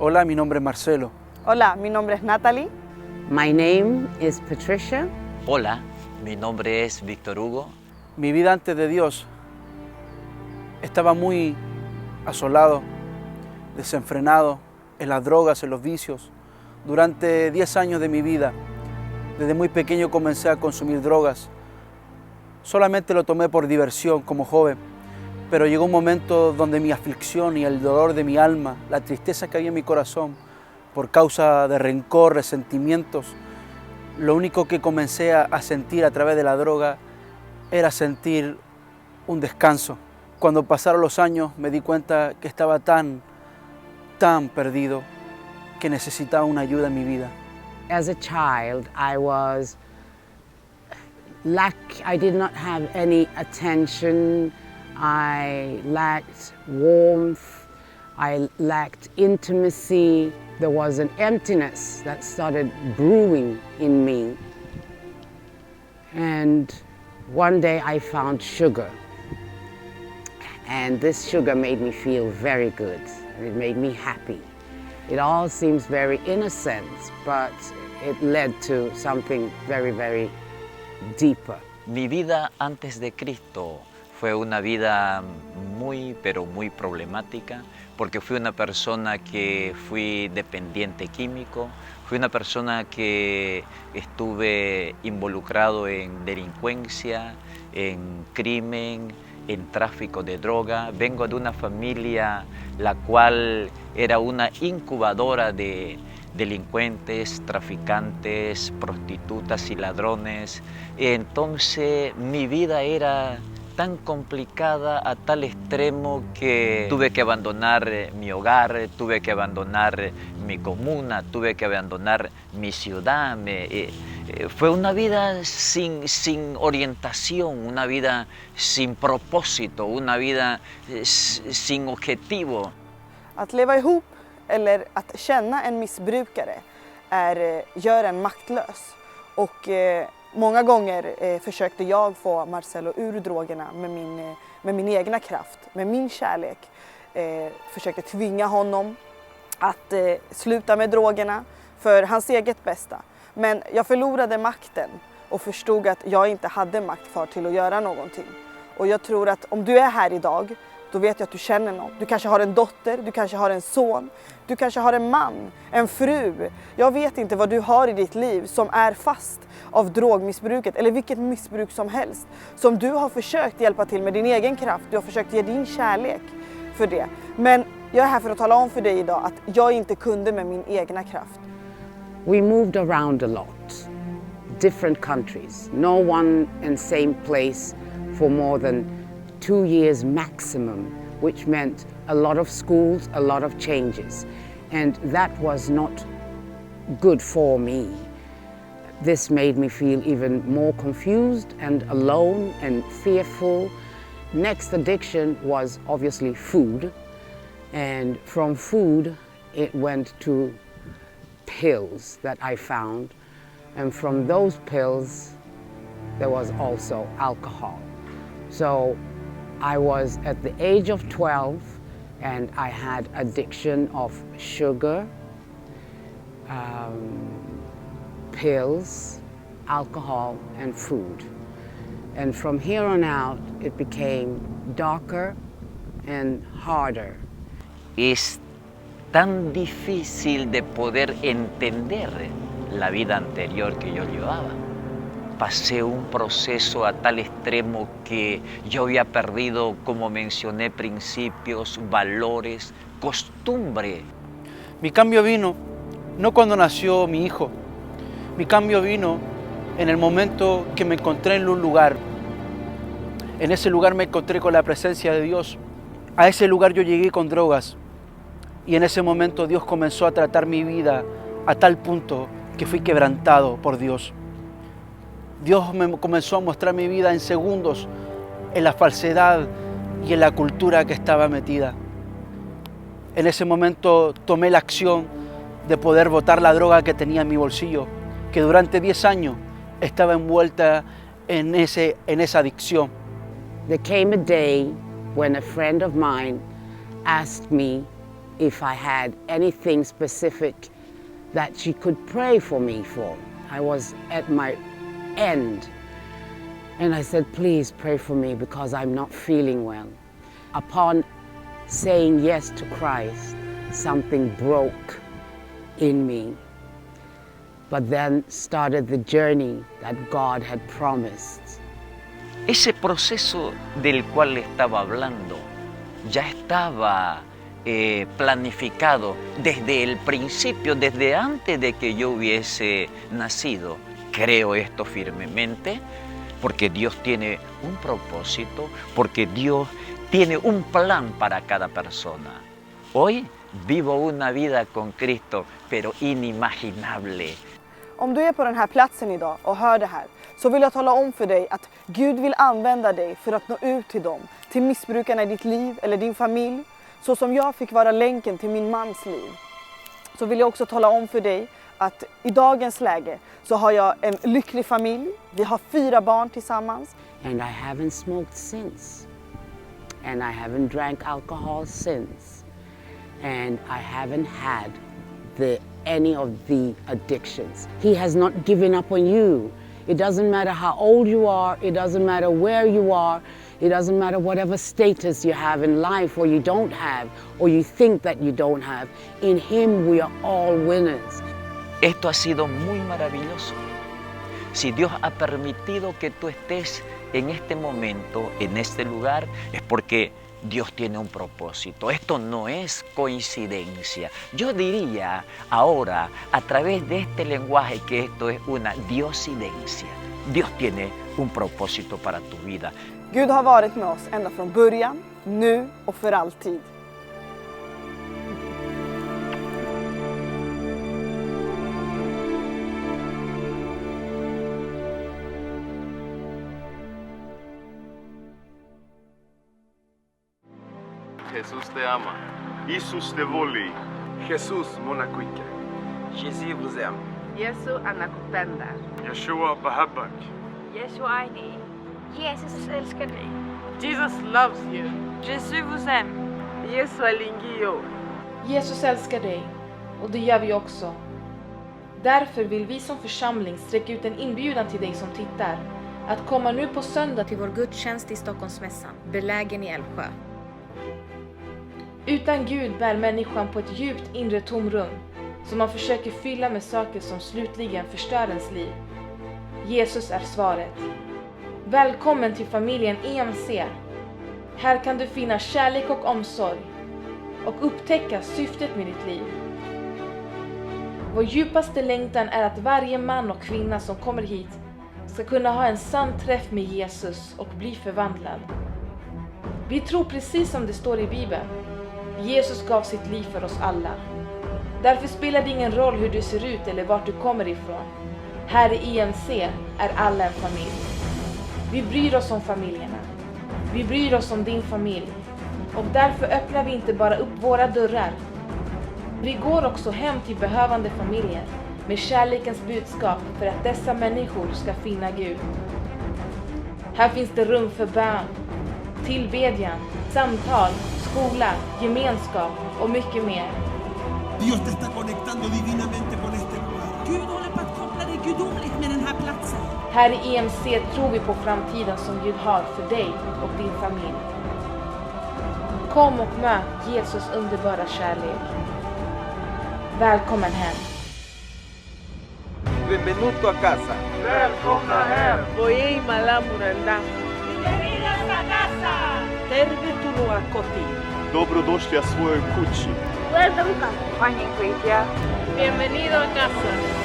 Hola, mi nombre es Marcelo. Hola, mi nombre es Natalie. My name is Patricia. Hola, mi nombre es Víctor Hugo. Mi vida antes de Dios estaba muy asolado, desenfrenado en las drogas, en los vicios. Durante 10 años de mi vida, desde muy pequeño comencé a consumir drogas. Solamente lo tomé por diversión como joven, pero llegó un momento donde mi aflicción y el dolor de mi alma, la tristeza que había en mi corazón, por causa de rencor, resentimientos, lo único que comencé a sentir a través de la droga era sentir un descanso. Cuando pasaron los años me di cuenta que estaba tan perdido que necesitaba una ayuda en mi vida. As a child, I did not have any attention. I lacked warmth. I lacked intimacy. There was an emptiness that started brewing in me. And one day I found sugar. And this sugar made me feel very good. And it made me happy. It all seems very innocent, but it led to something very, very deeper. Mi vida antes de Cristo fue una vida muy, pero muy problemática, porque fui una persona que fui dependiente químico, fui una persona que estuve involucrado en delincuencia, en crimen, en tráfico de droga. Vengo de una familia la cual era una incubadora de delincuentes, traficantes, prostitutas y ladrones. Entonces mi vida era tan complicada a tal extremo que tuve que abandonar mi hogar, tuve que abandonar mi comuna, tuve que abandonar mi ciudad. Fue una vida sin orientación, una vida sin propósito, una vida sin objetivo. Att leva ihop eller att känna en missbrukare gör en maktlös. Och många gånger försökte jag få Marcelo ur drogerna med min egna kraft, med min kärlek. Försökte tvinga honom att sluta med drogerna för hans eget bästa. Men jag förlorade makten och förstod att jag inte hade makt kvar till att göra någonting. Och jag tror att om du är här idag, då vet jag att du känner någon. Du kanske har en dotter, du kanske har en son, du kanske har en man, en fru. Jag vet inte vad du har i ditt liv som är fast av drogmissbruket eller vilket missbruk som helst. Som du har försökt hjälpa till med din egen kraft, du har försökt ge din kärlek för det. Men jag är här för att tala om för dig idag att jag inte kunde med min egna kraft. We moved around a lot, different countries, no one and same place for more than 2 years maximum, which meant a lot of schools, a lot of changes. And that was not good for me. This made me feel even more confused and alone and fearful. Next addiction was obviously food. And from food, it went to pills that I found. And from those pills, there was also alcohol. So I was at the age of 12 and I had addiction of sugar, pills, alcohol and food. And from here on out it became darker and harder. Es tan difícil de poder entender la vida anterior que yo llevaba. Pasé un proceso a tal extremo que yo había perdido, como mencioné, principios, valores, costumbre. Mi cambio vino no cuando nació mi hijo. Mi cambio vino en el momento que me encontré en un lugar. En ese lugar me encontré con la presencia de Dios. A ese lugar yo llegué con drogas. Y en ese momento Dios comenzó a tratar mi vida a tal punto que fui quebrantado por Dios. Dios me comenzó a mostrar mi vida en segundos, en la falsedad y en la cultura que estaba metida. En ese momento tomé la acción de poder botar la droga que tenía en mi bolsillo, que durante 10 años estaba envuelta en esa adicción. There came a day when a friend of mine asked me if I had anything specific that she could pray for me for. I was at my end. And I said, please pray for me because I'm not feeling well. Upon saying yes to Christ, something broke in me. But then started the journey that God had promised. Ese proceso del cual le estaba hablando ya estaba planificado desde el principio, desde antes de que yo hubiese nacido. Creo esto firmemente porque Dios tiene un propósito, porque Dios tiene un plan para cada persona. Hoy vivo una vida con Cristo, pero inimaginable. Om du är på den här platsen idag och hör det här, så vill jag tala om för dig att Gud vill använda dig för att nå ut till dem, till missbrukarna i ditt liv eller din familj. Så som jag fick vara länken till min mans liv, så vill jag också tala om för dig att i dagens läge så har jag en lycklig familj. Vi har 4 barn tillsammans. And I haven't smoked since. And I haven't drank alcohol since. And I haven't had any of the addictions. He has not given up on you. It doesn't matter how old you are. It doesn't matter where you are. It doesn't matter whatever status you have in life or you don't have or you think that you don't have. In Him we are all winners. Esto ha sido muy maravilloso. Si Dios ha permitido que tú estés en este momento, en este lugar, es porque Dios tiene un propósito. Esto no es coincidencia. Yo diría ahora, a través de este lenguaje, que esto es una diosidencia. Dios tiene un propósito para tu vida. Gud har varit med oss ända från början, nu och för alltid. Jesús te ama. Isus te voli. Jesus monakuike. Jésus vous aime. Jesu anakupenda. Yeshua bahabak. Yeshua aini. Jesus älskar dig. Jesus loves you. Jesus vous aime. Jesu alingio. Jesus älskar dig, och det gör vi också. Därför vill vi som församling sträcka ut en inbjudan till dig som tittar att komma nu på söndag till vår gudstjänst i Stockholmsmässan, belägen i Älvsjö. Utan Gud bär människan på ett djupt inre tomrum som man försöker fylla med saker som slutligen förstör ens liv. Jesus är svaret. Välkommen till familjen EMC. Här kan du finna kärlek och omsorg och upptäcka syftet med ditt liv. Vår djupaste längtan är att varje man och kvinna som kommer hit ska kunna ha en sann träff med Jesus och bli förvandlad. Vi tror precis som det står i Bibeln. Jesus gav sitt liv för oss alla. Därför spelar det ingen roll hur du ser ut eller vart du kommer ifrån. Här i EMC är alla en familj. Vi bryr oss om familjerna. Vi bryr oss om din familj. Och därför öppnar vi inte bara upp våra dörrar. Vi går också hem till behövande familjer med kärlekens budskap för att dessa människor ska finna Gud. Här finns det rum för bön, tillbedjan, samtal, skola, gemenskap och mycket mer. Dios te está conectando divinamente con este lugar. Gud håller på att koppla dig gudomligt med den här platsen. Här i EMC tror vi på framtiden som Gud har för dig och din familj. Kom och möt Jesus underbara kärlek. Välkommen hem. Benvenuto a casa. Välkomna hem. Voyei malamuranda. Bienvenidos a casa. Tervetuloa koti. Dobrodošli a svojoj kući. Welcome. Bienvenido a casa.